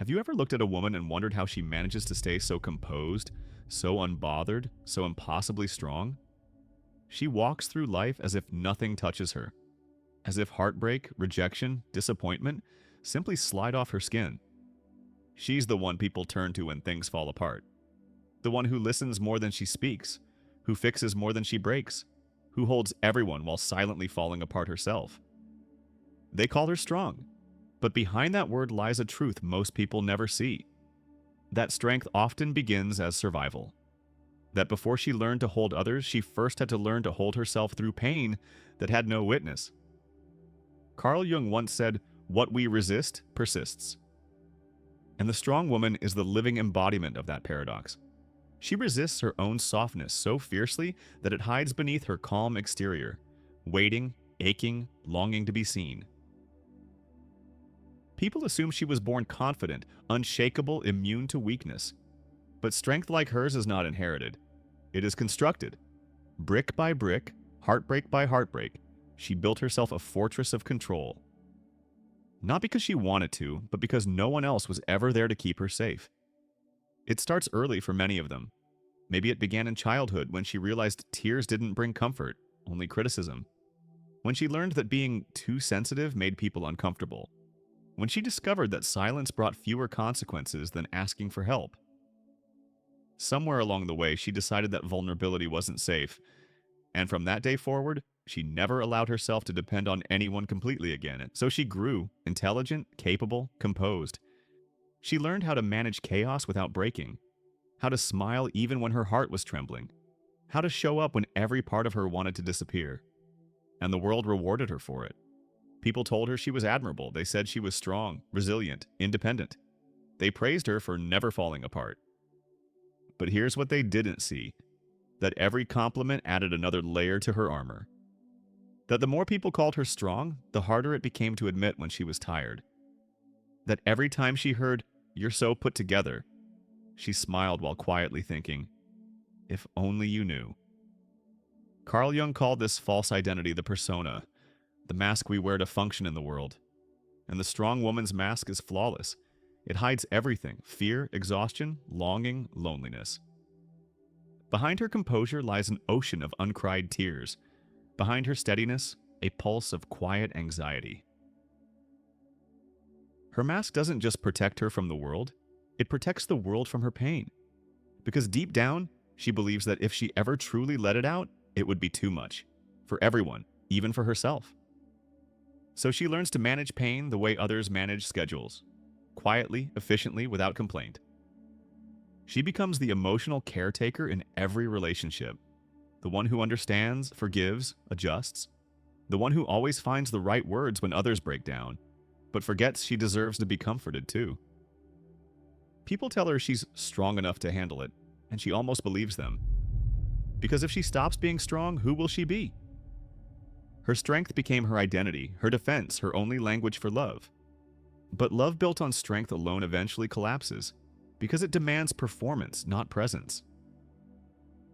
Have you ever looked at a woman and wondered how she manages to stay so composed, so unbothered, so impossibly strong? She walks through life as if nothing touches her, as if heartbreak, rejection, disappointment simply slide off her skin. She's the one people turn to when things fall apart. The one who listens more than she speaks, who fixes more than she breaks, who holds everyone while silently falling apart herself. They call her strong, but behind that word lies a truth most people never see. That strength often begins as survival. That before she learned to hold others, she first had to learn to hold herself through pain that had no witness. Carl Jung once said, "What we resist persists." And the strong woman is the living embodiment of that paradox. She resists her own softness so fiercely that it hides beneath her calm exterior, waiting, aching, longing to be seen. People assume she was born confident, unshakable, immune to weakness. But strength like hers is not inherited. It is constructed. Brick by brick, heartbreak by heartbreak, she built herself a fortress of control. Not because she wanted to, but because no one else was ever there to keep her safe. It starts early for many of them. Maybe it began in childhood when she realized tears didn't bring comfort, only criticism. When she learned that being too sensitive made people uncomfortable. When she discovered that silence brought fewer consequences than asking for help. Somewhere along the way, she decided that vulnerability wasn't safe, and from that day forward, she never allowed herself to depend on anyone completely again. So she grew, intelligent, capable, composed. She learned how to manage chaos without breaking, how to smile even when her heart was trembling, how to show up when every part of her wanted to disappear. And the world rewarded her for it. People told her she was admirable. They said she was strong, resilient, independent. They praised her for never falling apart. But here's what they didn't see: that every compliment added another layer to her armor. That the more people called her strong, the harder it became to admit when she was tired. That every time she heard, "You're so put together," she smiled while quietly thinking, "If only you knew." Carl Jung called this false identity the persona, the mask we wear to function in the world. And the strong woman's mask is flawless. It hides everything: fear, exhaustion, longing, loneliness. Behind her composure lies an ocean of uncried tears. Behind her steadiness, a pulse of quiet anxiety. Her mask doesn't just protect her from the world, it protects the world from her pain. Because deep down, she believes that if she ever truly let it out, it would be too much. For everyone, even for herself. So she learns to manage pain the way others manage schedules. Quietly, efficiently, without complaint. She becomes the emotional caretaker in every relationship. The one who understands, forgives, adjusts. The one who always finds the right words when others break down, but forgets she deserves to be comforted too. People tell her she's strong enough to handle it, and she almost believes them. Because if she stops being strong, who will she be? Her strength became her identity, her defense, her only language for love. But love built on strength alone eventually collapses, because it demands performance, not presence.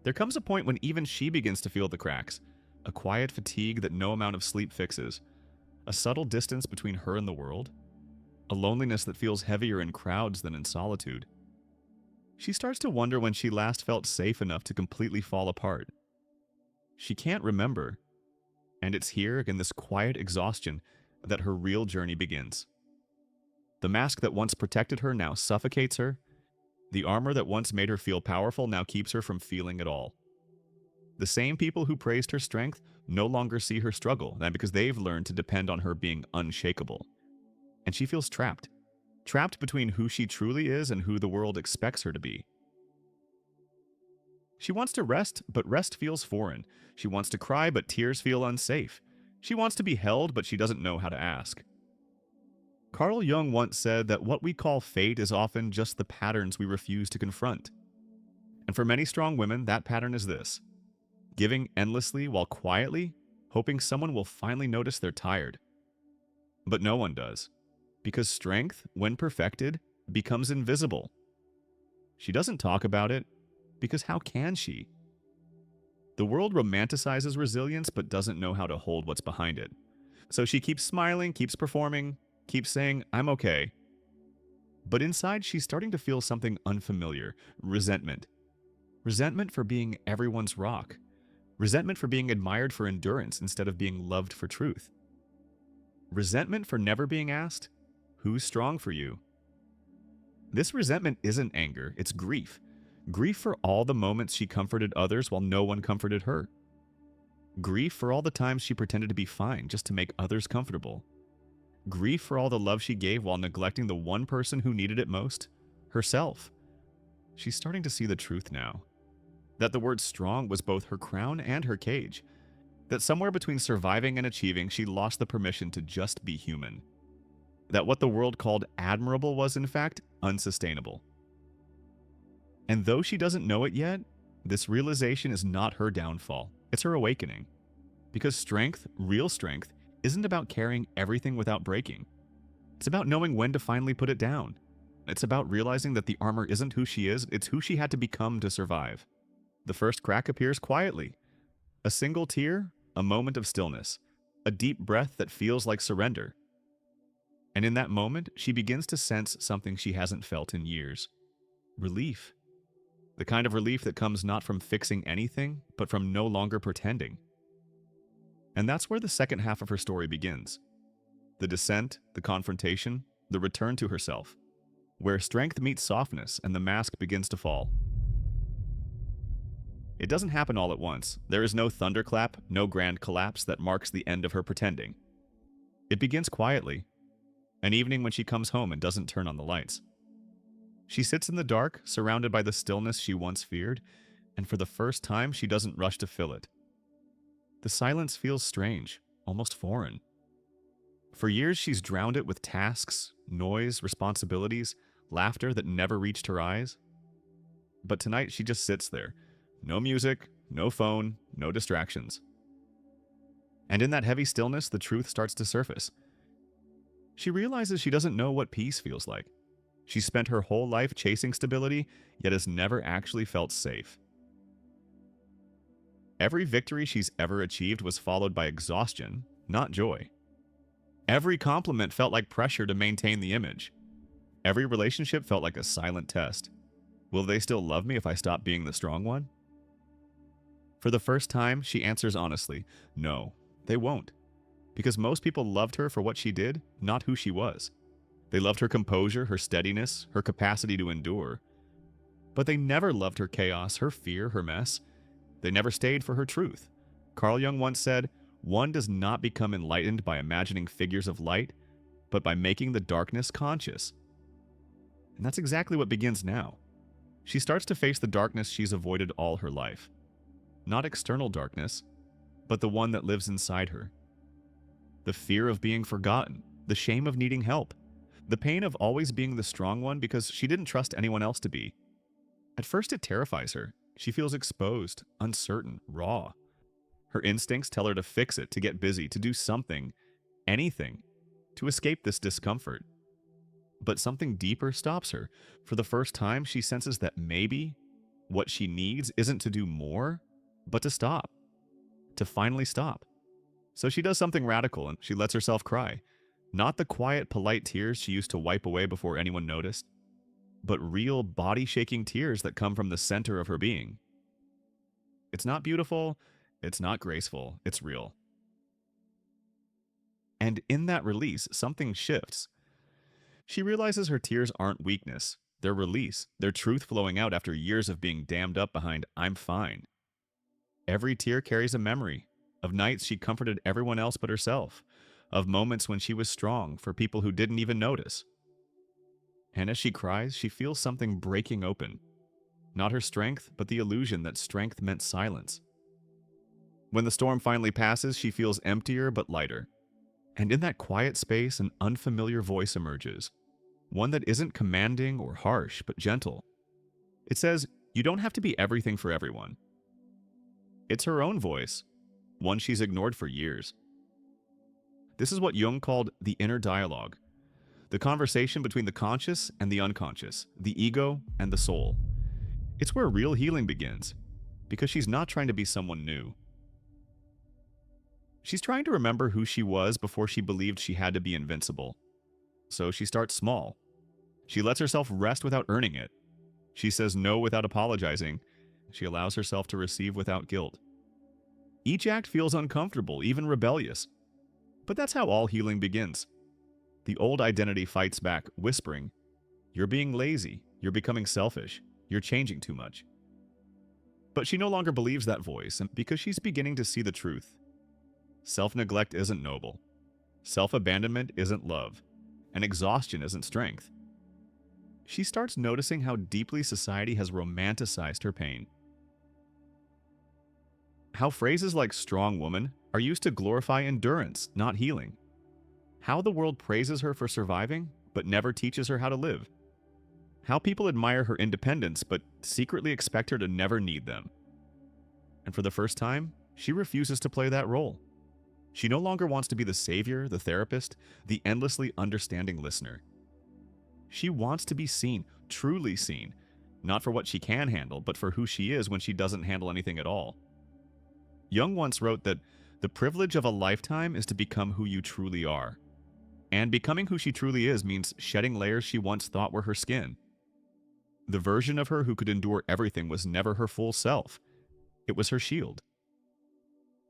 There comes a point when even she begins to feel the cracks, a quiet fatigue that no amount of sleep fixes, a subtle distance between her and the world, a loneliness that feels heavier in crowds than in solitude. She starts to wonder when she last felt safe enough to completely fall apart. She can't remember, and it's here, in this quiet exhaustion, that her real journey begins. The mask that once protected her now suffocates her. The armor that once made her feel powerful now keeps her from feeling at all. The same people who praised her strength no longer see her struggle, and because they've learned to depend on her being unshakable. And she feels trapped. Trapped between who she truly is and who the world expects her to be. She wants to rest, but rest feels foreign. She wants to cry, but tears feel unsafe. She wants to be held, but she doesn't know how to ask. Carl Jung once said that what we call fate is often just the patterns we refuse to confront. And for many strong women, that pattern is this: giving endlessly while quietly, hoping someone will finally notice they're tired. But no one does, because strength, when perfected, becomes invisible. She doesn't talk about it, because how can she? The world romanticizes resilience but doesn't know how to hold what's behind it. So she keeps smiling, keeps performing, keeps saying, "I'm okay." But inside, she's starting to feel something unfamiliar: resentment. Resentment for being everyone's rock. Resentment for being admired for endurance instead of being loved for truth. Resentment for never being asked, "Who's strong for you?" This resentment isn't anger, it's grief. Grief for all the moments she comforted others while no one comforted her. Grief for all the times she pretended to be fine just to make others comfortable. Grief for all the love she gave while neglecting the one person who needed it most: herself. She's starting to see the truth now. That the word strong was both her crown and her cage. That somewhere between surviving and achieving, she lost the permission to just be human. That what the world called admirable was, in fact, unsustainable. And though she doesn't know it yet, this realization is not her downfall. It's her awakening. Because strength, real strength, isn't about carrying everything without breaking. It's about knowing when to finally put it down. It's about realizing that the armor isn't who she is, it's who she had to become to survive. The first crack appears quietly. A single tear, a moment of stillness, a deep breath that feels like surrender. And in that moment, she begins to sense something she hasn't felt in years: relief. The kind of relief that comes not from fixing anything, but from no longer pretending. And that's where the second half of her story begins. The descent, the confrontation, the return to herself. Where strength meets softness and the mask begins to fall. It doesn't happen all at once. There is no thunderclap, no grand collapse that marks the end of her pretending. It begins quietly. An evening when she comes home and doesn't turn on the lights. She sits in the dark, surrounded by the stillness she once feared, and for the first time, she doesn't rush to fill it. The silence feels strange, almost foreign. For years, she's drowned it with tasks, noise, responsibilities, laughter that never reached her eyes. But tonight, she just sits there. No music, no phone, no distractions. And in that heavy stillness, the truth starts to surface. She realizes she doesn't know what peace feels like. She spent her whole life chasing stability, yet has never actually felt safe. Every victory she's ever achieved was followed by exhaustion, not joy. Every compliment felt like pressure to maintain the image. Every relationship felt like a silent test. Will they still love me if I stop being the strong one? For the first time, she answers honestly, no, they won't. Because most people loved her for what she did, not who she was. They loved her composure, her steadiness, her capacity to endure. But they never loved her chaos, her fear, her mess. They never stayed for her truth. Carl Jung once said, "One does not become enlightened by imagining figures of light, but by making the darkness conscious." And that's exactly what begins now. She starts to face the darkness she's avoided all her life. Not external darkness, but the one that lives inside her. The fear of being forgotten, the shame of needing help, the pain of always being the strong one because she didn't trust anyone else to be. At first it terrifies her. She feels exposed, uncertain, raw. Her instincts tell her to fix it, to get busy, to do something, anything, to escape this discomfort. But something deeper stops her. For the first time, she senses that maybe what she needs isn't to do more, but to stop. To finally stop. So she does something radical and she lets herself cry. Not the quiet, polite tears she used to wipe away before anyone noticed, but real body-shaking tears that come from the center of her being. It's not beautiful, it's not graceful, it's real. And in that release, something shifts. She realizes her tears aren't weakness, they're release, they're truth flowing out after years of being dammed up behind "I'm fine." Every tear carries a memory of nights she comforted everyone else but herself, of moments when she was strong for people who didn't even notice. And as she cries, she feels something breaking open. Not her strength, but the illusion that strength meant silence. When the storm finally passes, she feels emptier but lighter. And in that quiet space, an unfamiliar voice emerges. One that isn't commanding or harsh, but gentle. It says, "You don't have to be everything for everyone." It's her own voice, one she's ignored for years. This is what Jung called the inner dialogue, the conversation between the conscious and the unconscious, the ego and the soul. It's where real healing begins, because she's not trying to be someone new. She's trying to remember who she was before she believed she had to be invincible. So she starts small. She lets herself rest without earning it. She says no without apologizing. She allows herself to receive without guilt. Each act feels uncomfortable, even rebellious. But that's how all healing begins. The old identity fights back, whispering, "You're being lazy, you're becoming selfish, you're changing too much." But she no longer believes that voice, and because she's beginning to see the truth. Self-neglect isn't noble. Self-abandonment isn't love. And exhaustion isn't strength. She starts noticing how deeply society has romanticized her pain. How phrases like strong woman are used to glorify endurance, not healing. How the world praises her for surviving, but never teaches her how to live. How people admire her independence, but secretly expect her to never need them. And for the first time, she refuses to play that role. She no longer wants to be the savior, the therapist, the endlessly understanding listener. She wants to be seen, truly seen, not for what she can handle, but for who she is when she doesn't handle anything at all. Jung once wrote that the privilege of a lifetime is to become who you truly are. And becoming who she truly is means shedding layers she once thought were her skin. The version of her who could endure everything was never her full self. It was her shield.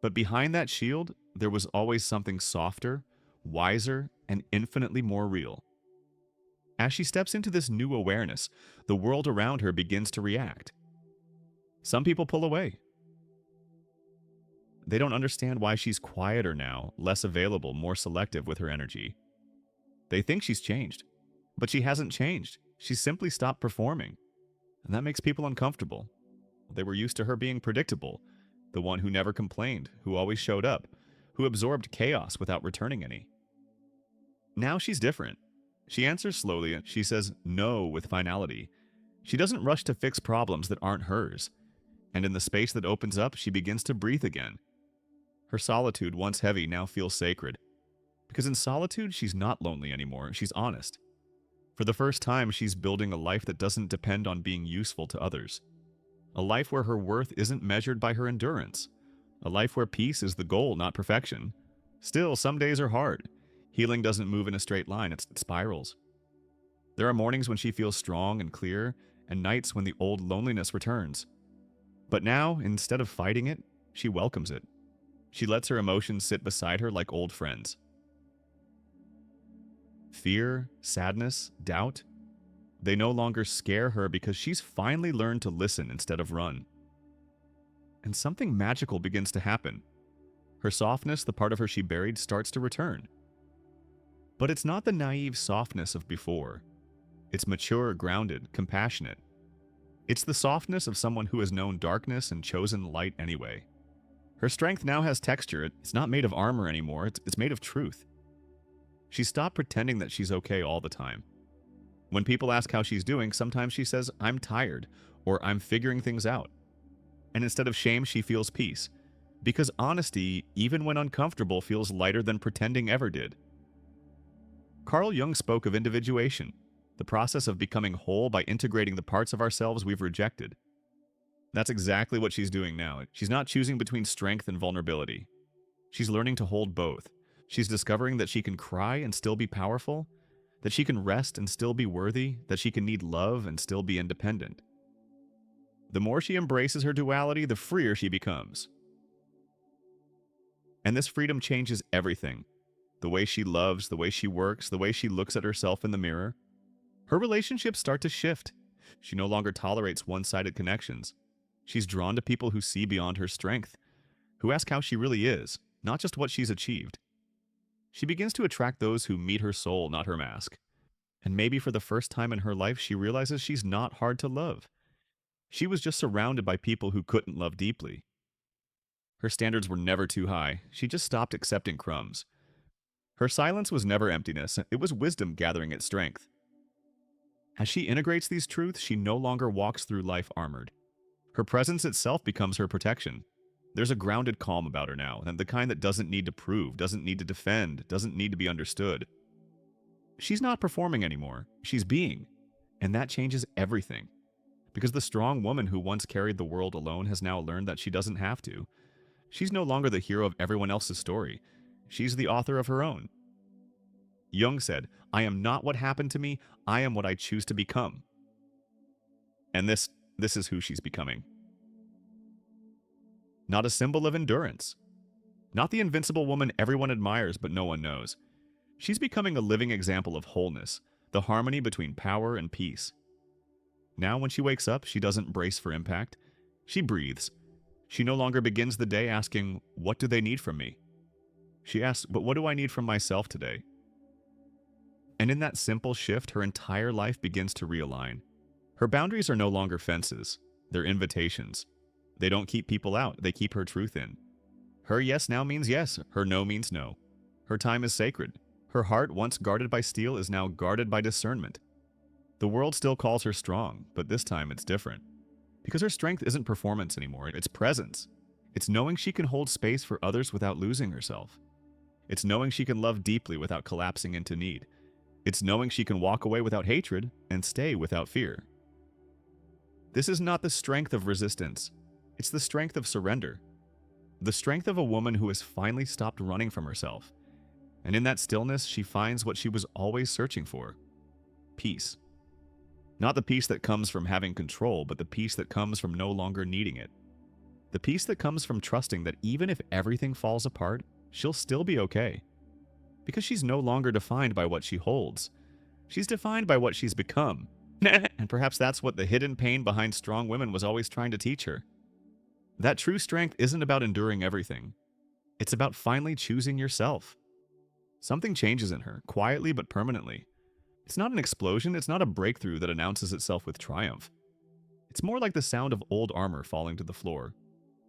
But behind that shield, there was always something softer, wiser, and infinitely more real. As she steps into this new awareness, the world around her begins to react. Some people pull away. They don't understand why she's quieter now, less available, more selective with her energy. They think she's changed, but she hasn't changed. She's simply stopped performing. And that makes people uncomfortable. They were used to her being predictable, the one who never complained, who always showed up, who absorbed chaos without returning any. Now she's different. She answers slowly. She says no with finality. She doesn't rush to fix problems that aren't hers. And in the space that opens up, she begins to breathe again. Her solitude, once heavy, now feels sacred. Because in solitude, she's not lonely anymore. She's honest. For the first time, she's building a life that doesn't depend on being useful to others. A life where her worth isn't measured by her endurance. A life where peace is the goal, not perfection. Still, some days are hard. Healing doesn't move in a straight line, it spirals. There are mornings when she feels strong and clear, and nights when the old loneliness returns. But now, instead of fighting it, she welcomes it. She lets her emotions sit beside her like old friends. Fear, sadness, doubt, they no longer scare her because she's finally learned to listen instead of run. And something magical begins to happen. Her softness, the part of her she buried, starts to return. But it's not the naive softness of before. It's mature, grounded, compassionate. It's the softness of someone who has known darkness and chosen light anyway. Her strength now has texture. It's not made of armor anymore. It's made of truth. She stopped pretending that she's okay all the time. When people ask how she's doing, sometimes she says, "I'm tired," or "I'm figuring things out." And instead of shame, she feels peace. Because honesty, even when uncomfortable, feels lighter than pretending ever did. Carl Jung spoke of individuation, the process of becoming whole by integrating the parts of ourselves we've rejected. That's exactly what she's doing now. She's not choosing between strength and vulnerability. She's learning to hold both. She's discovering that she can cry and still be powerful, that she can rest and still be worthy, that she can need love and still be independent. The more she embraces her duality, the freer she becomes. And this freedom changes everything. The way she loves, the way she works, the way she looks at herself in the mirror. Her relationships start to shift. She no longer tolerates one-sided connections. She's drawn to people who see beyond her strength, who ask how she really is, not just what she's achieved. She begins to attract those who meet her soul, not her mask. And maybe for the first time in her life, she realizes she's not hard to love. She was just surrounded by people who couldn't love deeply. Her standards were never too high. She just stopped accepting crumbs. Her silence was never emptiness. It was wisdom gathering its strength. As she integrates these truths, she no longer walks through life armored. Her presence itself becomes her protection. There's a grounded calm about her now, and the kind that doesn't need to prove, doesn't need to defend, doesn't need to be understood. She's not performing anymore. She's being. And that changes everything. Because the strong woman who once carried the world alone has now learned that she doesn't have to. She's no longer the hero of everyone else's story. She's the author of her own. Jung said, "I am not what happened to me, I am what I choose to become." And this is who she's becoming. Not a symbol of endurance. Not the invincible woman everyone admires but no one knows. She's becoming a living example of wholeness, the harmony between power and peace. Now when she wakes up, she doesn't brace for impact. She breathes. She no longer begins the day asking, "What do they need from me?" She asks, "But what do I need from myself today?" And in that simple shift, her entire life begins to realign. Her boundaries are no longer fences. They're invitations. They don't keep people out. They keep her truth in. Her yes now means yes. Her no means no. Her time is sacred. Her heart, once guarded by steel, is now guarded by discernment. The world still calls her strong, but this time it's different. Because her strength isn't performance anymore. It's presence. It's knowing she can hold space for others without losing herself. It's knowing she can love deeply without collapsing into need. It's knowing she can walk away without hatred and stay without fear. This is not the strength of resistance. It's the strength of surrender. The strength of a woman who has finally stopped running from herself. And in that stillness, she finds what she was always searching for. Peace. Not the peace that comes from having control, but the peace that comes from no longer needing it. The peace that comes from trusting that even if everything falls apart, she'll still be okay. Because she's no longer defined by what she holds. She's defined by what she's become. And perhaps that's what the hidden pain behind strong women was always trying to teach her. That true strength isn't about enduring everything. It's about finally choosing yourself. Something changes in her, quietly but permanently. It's not an explosion, it's not a breakthrough that announces itself with triumph. It's more like the sound of old armor falling to the floor,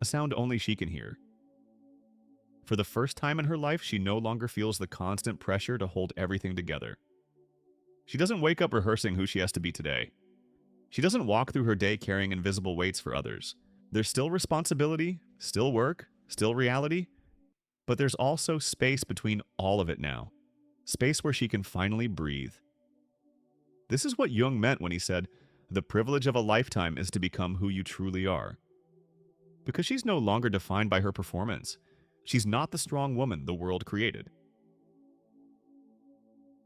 a sound only she can hear. For the first time in her life, she no longer feels the constant pressure to hold everything together. She doesn't wake up rehearsing who she has to be today. She doesn't walk through her day carrying invisible weights for others. There's still responsibility, still work, still reality, but there's also space between all of it now. Space where she can finally breathe. This is what Jung meant when he said, "The privilege of a lifetime is to become who you truly are." Because she's no longer defined by her performance. She's not the strong woman the world created.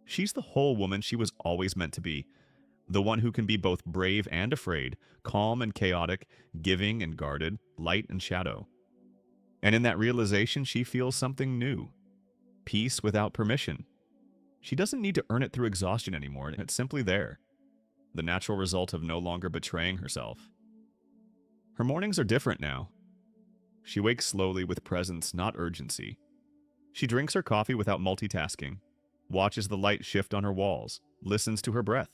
She's the whole woman she was always meant to be. The one who can be both brave and afraid, calm and chaotic, giving and guarded, light and shadow. And in that realization, she feels something new. Peace without permission. She doesn't need to earn it through exhaustion anymore. It's simply there. The natural result of no longer betraying herself. Her mornings are different now. She wakes slowly with presence, not urgency. She drinks her coffee without multitasking, watches the light shift on her walls, listens to her breath.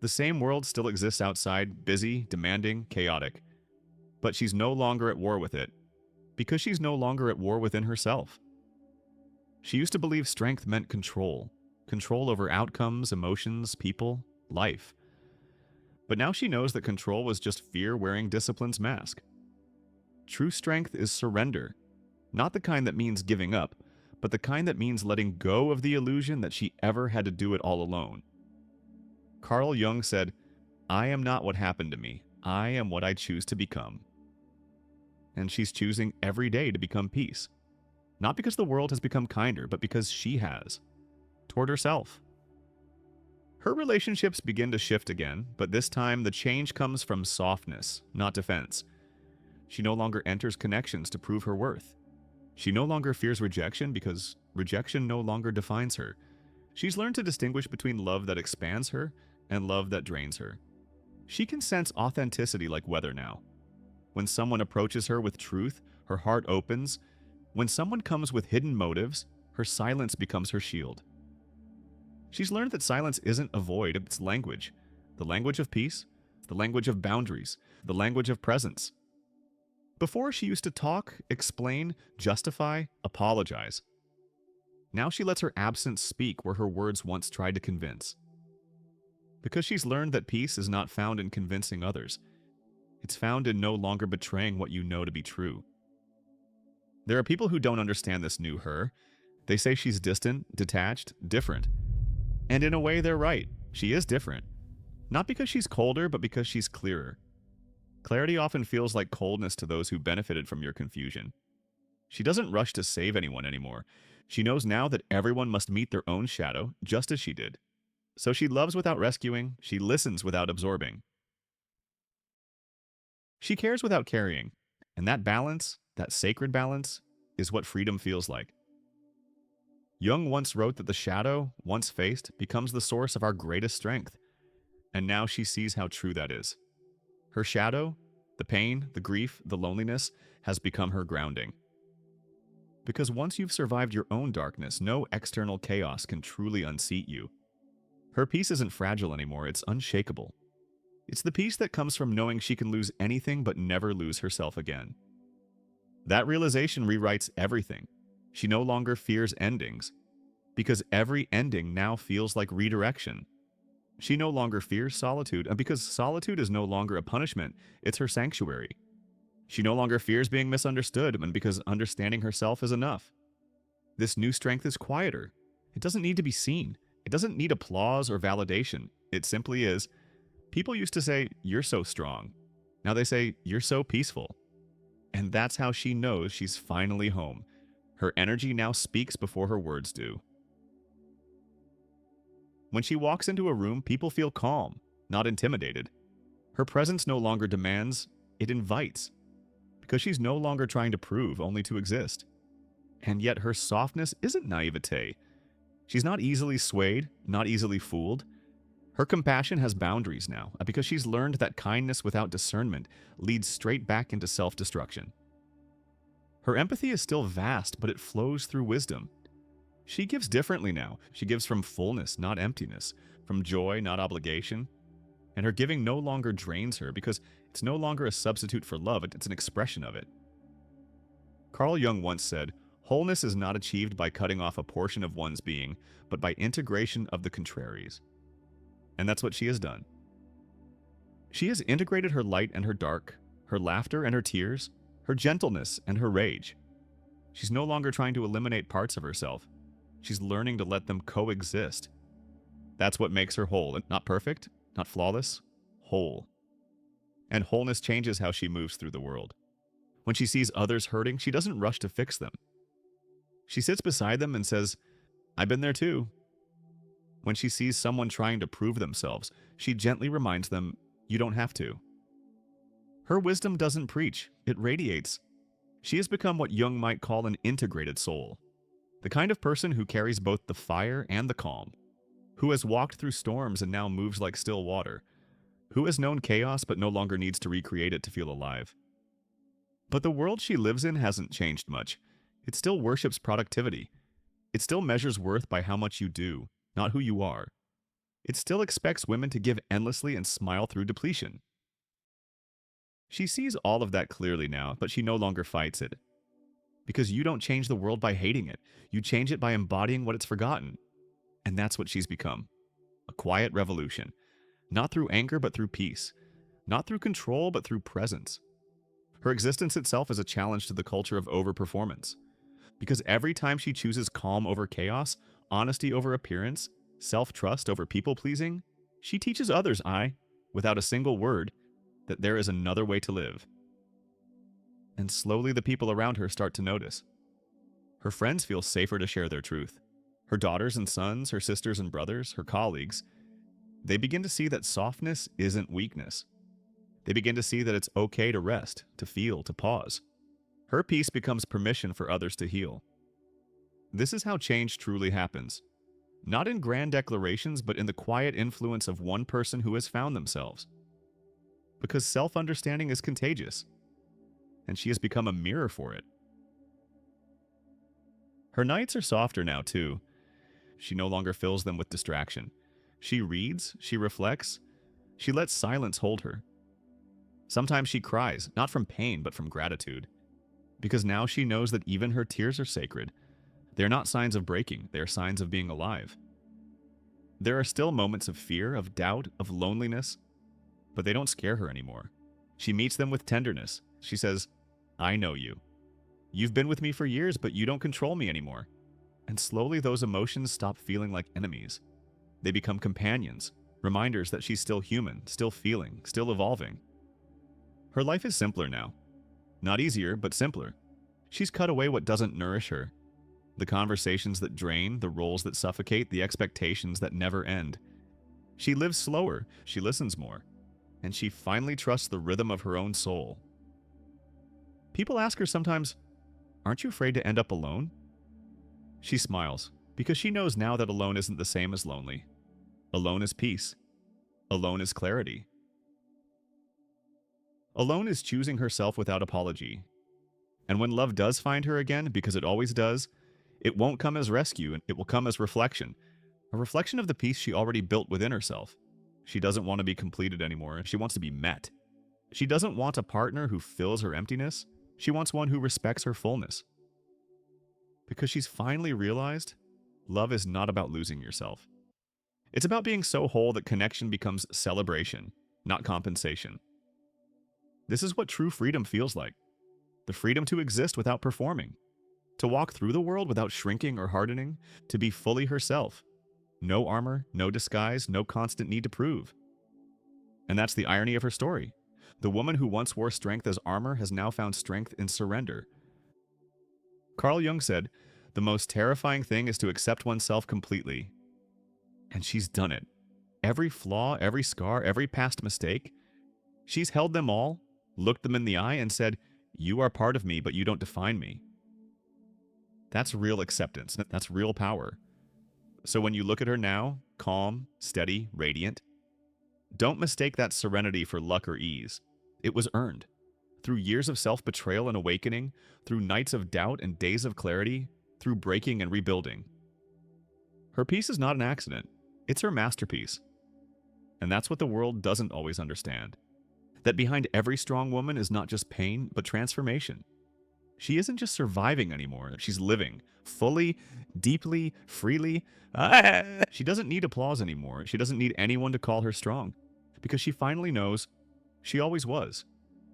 The same world still exists outside, busy, demanding, chaotic. But she's no longer at war with it, because she's no longer at war within herself. She used to believe strength meant control. Control over outcomes, emotions, people, life. But now she knows that control was just fear wearing discipline's mask. True strength is surrender. Not the kind that means giving up, but the kind that means letting go of the illusion that she ever had to do it all alone. Carl Jung said, "I am not what happened to me. I am what I choose to become." And she's choosing every day to become peace. Not because the world has become kinder, but because she has. Toward herself. Her relationships begin to shift again, but this time the change comes from softness, not defense. She no longer enters connections to prove her worth. She no longer fears rejection because rejection no longer defines her. She's learned to distinguish between love that expands her and love that drains her. She can sense authenticity like weather now. When someone approaches her with truth, her heart opens. When someone comes with hidden motives, her silence becomes her shield. She's learned that silence isn't a void, it's language. The language of peace, the language of boundaries, the language of presence. Before, she used to talk, explain, justify, apologize. Now she lets her absence speak where her words once tried to convince. Because she's learned that peace is not found in convincing others. It's found in no longer betraying what you know to be true. There are people who don't understand this new her. They say she's distant, detached, different. And in a way, they're right. She is different. Not because she's colder, but because she's clearer. Clarity often feels like coldness to those who benefited from your confusion. She doesn't rush to save anyone anymore. She knows now that everyone must meet their own shadow, just as she did. So she loves without rescuing, she listens without absorbing. She cares without carrying. And that balance, that sacred balance, is what freedom feels like. Jung once wrote that the shadow, once faced, becomes the source of our greatest strength. And now she sees how true that is. Her shadow, the pain, the grief, the loneliness, has become her grounding. Because once you've survived your own darkness, no external chaos can truly unseat you. Her peace isn't fragile anymore, it's unshakable. It's the peace that comes from knowing she can lose anything but never lose herself again. That realization rewrites everything. She no longer fears endings, because every ending now feels like redirection. She no longer fears solitude, and because solitude is no longer a punishment, it's her sanctuary. She no longer fears being misunderstood, and because understanding herself is enough. This new strength is quieter. It doesn't need to be seen. It doesn't need applause or validation. It simply is. People used to say, "You're so strong." Now they say, "You're so peaceful." And that's how she knows she's finally home. Her energy now speaks before her words do. When she walks into a room, people feel calm, not intimidated. Her presence no longer demands, it invites. Because she's no longer trying to prove, only to exist. And yet her softness isn't naivete. She's not easily swayed, not easily fooled. Her compassion has boundaries now, because she's learned that kindness without discernment leads straight back into self-destruction. Her empathy is still vast, but it flows through wisdom. She gives differently now. She gives from fullness, not emptiness, from joy, not obligation. And her giving no longer drains her, because it's no longer a substitute for love, it's an expression of it. Carl Jung once said, "Wholeness is not achieved by cutting off a portion of one's being, but by integration of the contraries." And that's what she has done. She has integrated her light and her dark, her laughter and her tears, her gentleness and her rage. She's no longer trying to eliminate parts of herself. She's learning to let them coexist. That's what makes her whole, not perfect, not flawless, whole. And wholeness changes how she moves through the world. When she sees others hurting, she doesn't rush to fix them. She sits beside them and says, "I've been there too." When she sees someone trying to prove themselves, she gently reminds them, "You don't have to." Her wisdom doesn't preach, it radiates. She has become what Jung might call an integrated soul. The kind of person who carries both the fire and the calm. Who has walked through storms and now moves like still water. Who has known chaos but no longer needs to recreate it to feel alive. But the world she lives in hasn't changed much. It still worships productivity. It still measures worth by how much you do, not who you are. It still expects women to give endlessly and smile through depletion. She sees all of that clearly now, but she no longer fights it. Because you don't change the world by hating it. You change it by embodying what it's forgotten. And that's what she's become. A quiet revolution. Not through anger, but through peace. Not through control, but through presence. Her existence itself is a challenge to the culture of overperformance. Because every time she chooses calm over chaos, honesty over appearance, self-trust over people-pleasing, she teaches others, without a single word, that there is another way to live. And slowly the people around her start to notice. Her friends feel safer to share their truth. Her daughters and sons, her sisters and brothers, her colleagues, they begin to see that softness isn't weakness. They begin to see that it's okay to rest, to feel, to pause. Her peace becomes permission for others to heal. This is how change truly happens. Not in grand declarations, but in the quiet influence of one person who has found themselves. Because self-understanding is contagious, and she has become a mirror for it. Her nights are softer now, too. She no longer fills them with distraction. She reads, she reflects, she lets silence hold her. Sometimes she cries, not from pain, but from gratitude. Because now she knows that even her tears are sacred. They're not signs of breaking, they're signs of being alive. There are still moments of fear, of doubt, of loneliness, but they don't scare her anymore. She meets them with tenderness. She says, "I know you. You've been with me for years, but you don't control me anymore." And slowly those emotions stop feeling like enemies. They become companions, reminders that she's still human, still feeling, still evolving. Her life is simpler now. Not easier, but simpler. She's cut away what doesn't nourish her. The conversations that drain, the roles that suffocate, the expectations that never end. She lives slower, she listens more, and she finally trusts the rhythm of her own soul. People ask her sometimes, "Aren't you afraid to end up alone?" She smiles, because she knows now that alone isn't the same as lonely. Alone is peace. Alone is clarity. Alone is choosing herself without apology. And when love does find her again, because it always does, it won't come as rescue, and it will come as reflection. A reflection of the peace she already built within herself. She doesn't want to be completed anymore. She wants to be met. She doesn't want a partner who fills her emptiness. She wants one who respects her fullness. Because she's finally realized love is not about losing yourself. It's about being so whole that connection becomes celebration, not compensation. This is what true freedom feels like. The freedom to exist without performing. To walk through the world without shrinking or hardening. To be fully herself. No armor, no disguise, no constant need to prove. And that's the irony of her story. The woman who once wore strength as armor has now found strength in surrender. Carl Jung said, "The most terrifying thing is to accept oneself completely." And she's done it. Every flaw, every scar, every past mistake, she's held them all, looked them in the eye, and said, "You are part of me, but you don't define me." That's real acceptance. That's real power. So when you look at her now, calm, steady, radiant, don't mistake that serenity for luck or ease. It was earned. Through years of self-betrayal and awakening, through nights of doubt and days of clarity, through breaking and rebuilding. Her peace is not an accident. It's her masterpiece. And that's what the world doesn't always understand. That behind every strong woman is not just pain, but transformation. She isn't just surviving anymore. She's living fully, deeply, freely. She doesn't need applause anymore. She doesn't need anyone to call her strong. Because she finally knows she always was.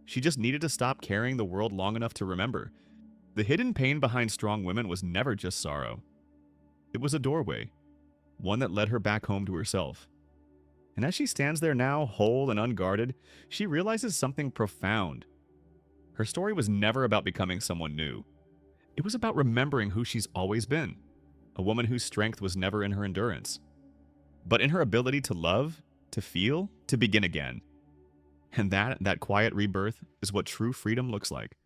She just needed to stop carrying the world long enough to remember. The hidden pain behind strong women was never just sorrow. It was a doorway. One that led her back home to herself. And as she stands there now, whole and unguarded, she realizes something profound. Her story was never about becoming someone new. It was about remembering who she's always been. A woman whose strength was never in her endurance, but in her ability to love, to feel, to begin again. And that quiet rebirth is what true freedom looks like.